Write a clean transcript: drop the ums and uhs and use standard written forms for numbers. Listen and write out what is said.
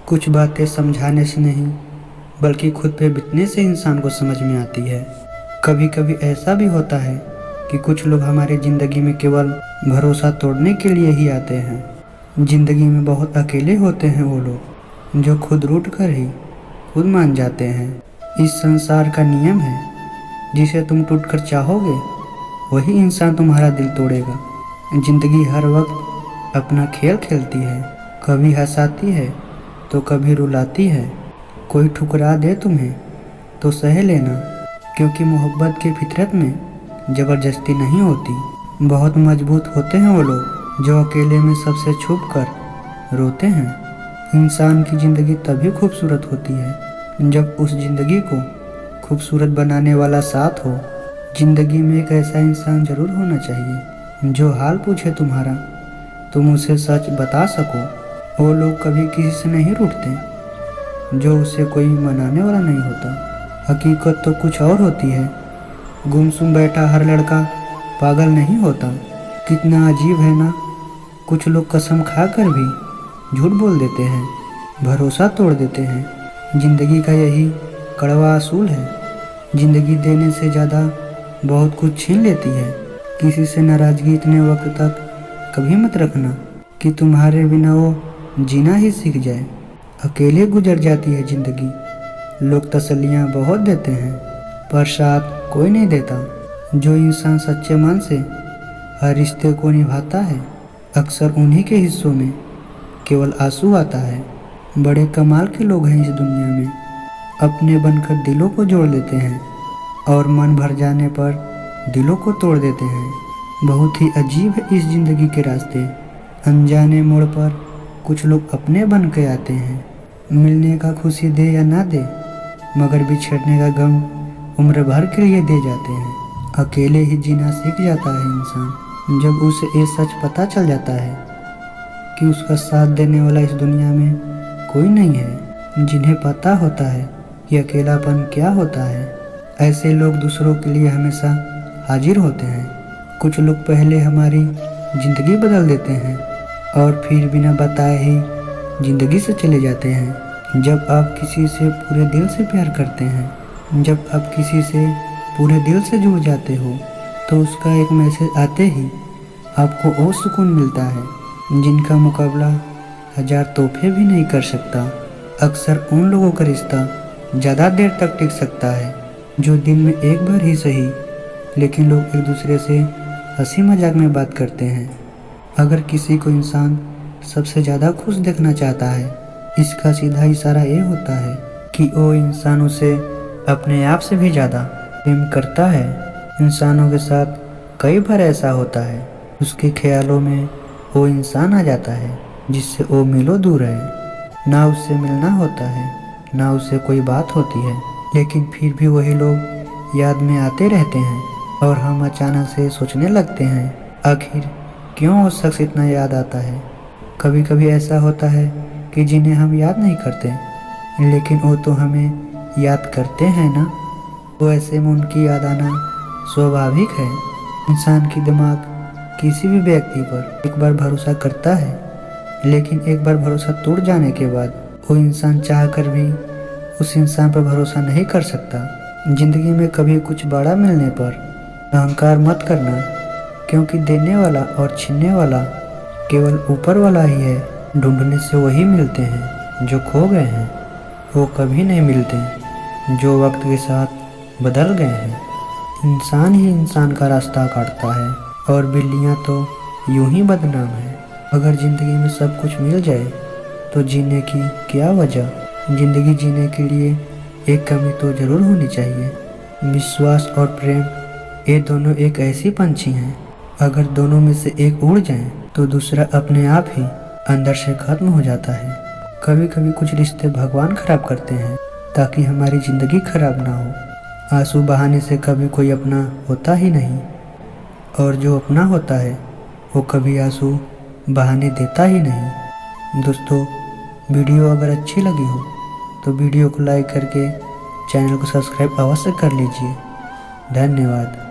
कुछ बातें समझाने से नहीं बल्कि खुद पे बीतने से इंसान को समझ में आती है। कभी कभी ऐसा भी होता है कि कुछ लोग हमारे ज़िंदगी में केवल भरोसा तोड़ने के लिए ही आते हैं। ज़िंदगी में बहुत अकेले होते हैं वो लोग जो खुद रूठ कर ही खुद मान जाते हैं। इस संसार का नियम है, जिसे तुम टूटकर चाहोगे वही इंसान तुम्हारा दिल तोड़ेगा। ज़िंदगी हर वक्त अपना खेल खेलती है, कभी हंसाती है तो कभी रुलाती है। कोई ठुकरा दे तुम्हें तो सह लेना, क्योंकि मोहब्बत की फितरत में ज़बरदस्ती नहीं होती। बहुत मजबूत होते हैं वो लोग जो अकेले में सबसे छुप कर रोते हैं। इंसान की ज़िंदगी तभी खूबसूरत होती है जब उस ज़िंदगी को खूबसूरत बनाने वाला साथ हो। ज़िंदगी में एक ऐसा इंसान ज़रूर होना चाहिए जो हाल पूछे तुम्हारा, तुम उसे सच बता सको। वो लोग कभी किसी से नहीं रूठते जो उसे कोई मनाने वाला नहीं होता। हकीकत तो कुछ और होती है। गुमसुम बैठा हर लड़का पागल नहीं होता। कितना अजीब है ना, कुछ लोग कसम खाकर भी झूठ बोल देते हैं, भरोसा तोड़ देते हैं। ज़िंदगी का यही कड़वा असूल है। ज़िंदगी देने से ज़्यादा बहुत कुछ छीन लेती है। किसी से नाराज़गी इतने वक्त तक कभी मत रखना कि तुम्हारे बिना वो जीना ही सीख जाए। अकेले गुजर जाती है ज़िंदगी। लोग तसल्लियाँ बहुत देते हैं पर साथ कोई नहीं देता। जो इंसान सच्चे मन से हर रिश्ते को निभाता है, अक्सर उन्हीं के हिस्सों में केवल आंसू आता है। बड़े कमाल के लोग हैं इस दुनिया में, अपने बनकर दिलों को जोड़ देते हैं और मन भर जाने पर दिलों को तोड़ देते हैं। बहुत ही अजीब है इस ज़िंदगी के रास्ते। अनजाने मोड़ पर कुछ लोग अपने बन के आते हैं। मिलने का खुशी दे या ना दे, मगर बिछड़ने का गम उम्र भर के लिए दे जाते हैं। अकेले ही जीना सीख जाता है इंसान जब उसे ये सच पता चल जाता है कि उसका साथ देने वाला इस दुनिया में कोई नहीं है। जिन्हें पता होता है कि अकेलापन क्या होता है, ऐसे लोग दूसरों के लिए हमेशा हाजिर होते हैं। कुछ लोग पहले हमारी ज़िंदगी बदल देते हैं और फिर बिना बताए ही ज़िंदगी से चले जाते हैं। जब आप किसी से पूरे दिल से प्यार करते हैं, जब आप किसी से पूरे दिल से जुड़ जाते हो, तो उसका एक मैसेज आते ही आपको वो सुकून मिलता है जिनका मुकाबला हज़ार तोहफे भी नहीं कर सकता। अक्सर उन लोगों का रिश्ता ज़्यादा देर तक टिक सकता है जो दिन में एक बार ही सही, लेकिन लोग एक दूसरे से हंसी मजाक में बात करते हैं। अगर किसी को इंसान सबसे ज़्यादा खुश देखना चाहता है, इसका सीधा इशारा ये होता है कि वो इंसान उसे अपने आप से भी ज़्यादा प्रेम करता है। इंसानों के साथ कई बार ऐसा होता है, उसके ख्यालों में वो इंसान आ जाता है जिससे वो मिलो दूर है। ना उससे मिलना होता है, ना उससे कोई बात होती है, लेकिन फिर भी वही लोग याद में आते रहते हैं और हम अचानक से सोचने लगते हैं आखिर क्यों वो शख्स इतना याद आता है। कभी कभी ऐसा होता है कि जिन्हें हम याद नहीं करते, लेकिन वो तो हमें याद करते हैं ना, तो ऐसे में उनकी याद आना स्वाभाविक है। इंसान की दिमाग किसी भी व्यक्ति पर एक बार भरोसा करता है, लेकिन एक बार भरोसा टूट जाने के बाद वो इंसान चाहकर भी उस इंसान पर भरोसा नहीं कर सकता। ज़िंदगी में कभी कुछ बड़ा मिलने पर अहंकार मत करना, क्योंकि देने वाला और छीनने वाला केवल ऊपर वाला ही है। ढूंढने से वही मिलते हैं जो खो गए हैं, वो कभी नहीं मिलते जो वक्त के साथ बदल गए हैं। इंसान ही इंसान का रास्ता काटता है और बिल्लियाँ तो यूं ही बदनाम है। अगर ज़िंदगी में सब कुछ मिल जाए तो जीने की क्या वजह। ज़िंदगी जीने के लिए एक कमी तो ज़रूर होनी चाहिए, विश्वास और प्रेम। ये दोनों एक ऐसी पंछी हैं, अगर दोनों में से एक उड़ जाए तो दूसरा अपने आप ही अंदर से खत्म हो जाता है। कभी कभी कुछ रिश्ते भगवान खराब करते हैं ताकि हमारी ज़िंदगी खराब ना हो। आंसू बहाने से कभी कोई अपना होता ही नहीं, और जो अपना होता है वो कभी आंसू बहाने देता ही नहीं। दोस्तों, वीडियो अगर अच्छी लगी हो तो वीडियो को लाइक करके चैनल को सब्सक्राइब अवश्य कर लीजिए। धन्यवाद।